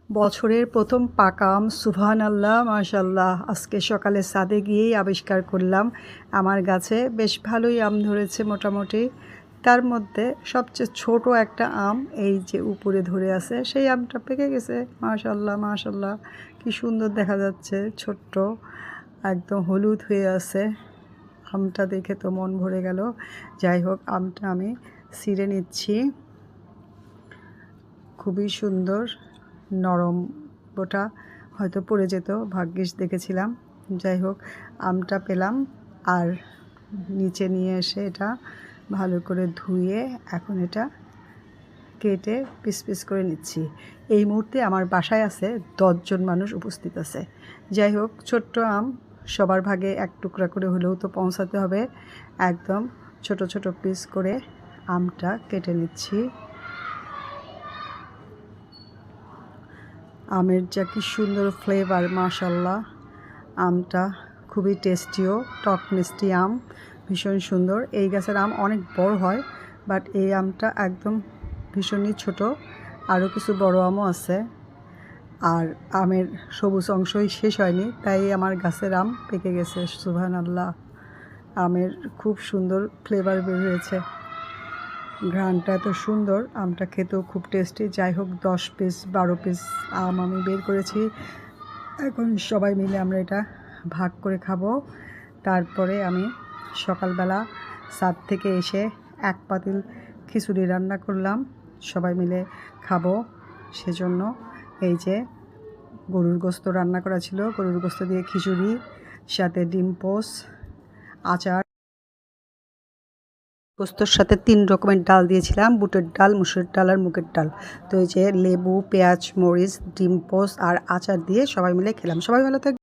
বছরের প্রথম পাকা আম, সুবহানাল্লাহ মাশাআল্লাহ। আজকে সকালে ছাদে গিয়েই আবিষ্কার করলাম আমার গাছে বেশ ভালোই আম ধরেছে মোটামুটি। তার মধ্যে সবচেয়ে ছোট একটা আম এই যে উপরে ধরে আছে, সেই আমটা পেকে গেছে। মাশাআল্লাহ মাশাআল্লাহ, কি সুন্দর দেখা যাচ্ছে, ছোট্ট একদম হলুদ হয়ে আছে। আমটা দেখে তো মন ভরে গেল। যাই হোক, আমটা আমি ছিঁড়ে নিচ্ছি। খুবই সুন্দর নরম, ওটা হয়তো পড়ে যেত, ভাগ্যিস দেখেছিলাম। যাই হোক, আমটা পেলাম আর নিচে নিয়ে এসে এটা ভালো করে ধুয়ে এখন এটা কেটে পিস পিস করে নিচ্ছি। এই মুহূর্তে আমার বাসায় আছে 10 জন মানুষ উপস্থিত আছে। যাই হোক, ছোট্ট আম, সবার ভাগে এক টুকরা করে হলেও তো পৌঁছাতে হবে। একদম ছোট ছোট পিস করে আমটা কেটে নিচ্ছি। আমের যা কি সুন্দর ফ্লেভার, মাশাআল্লাহ। আমটা খুবই টেস্টিও, টক মিষ্টি আম, ভীষণ সুন্দর। এই গাছের আম অনেক বড় হয়, বাট এই আমটা একদম ভীষণই ছোট। আরও কিছু বড় আমও আছে, আর আমের সবুজ অংশই শেষ হয়নি, তাই আমার গাছের আম পেকে গেছে। সুবহানাল্লাহ, আমের খুব সুন্দর ফ্লেভার বের হয়েছে, ঘ্রাণটা এত সুন্দর, আমটা খেতেও খুব টেস্টি। যাই হোক, 10 পিস 12 পিস আম আমি বের করেছি। এখন সবাই মিলে আমরা এটা ভাগ করে খাবো। তারপরে আমি সকালবেলা ছাদ থেকে এসে এক পাতিল খিচুড়ি রান্না করলাম, সবাই মিলে খাবো। সেজন্য এই যে গরুর গোস্ত রান্না করা ছিল, গরুর গোস্ত দিয়ে খিচুড়ি, সাথে ডিম পোস, আচার। পোস্তর সাথে 3 রকমের ডাল দিয়েছিলাম, বুটের ডাল, মুসুরির ডাল আর মুগের ডাল। তো এই যে লেবু, পেঁয়াজ, মরিচ, ডিম পোস্ট আর আচার দিয়ে সবাই মিলে খেলাম। সবাই ভালো থাকবে।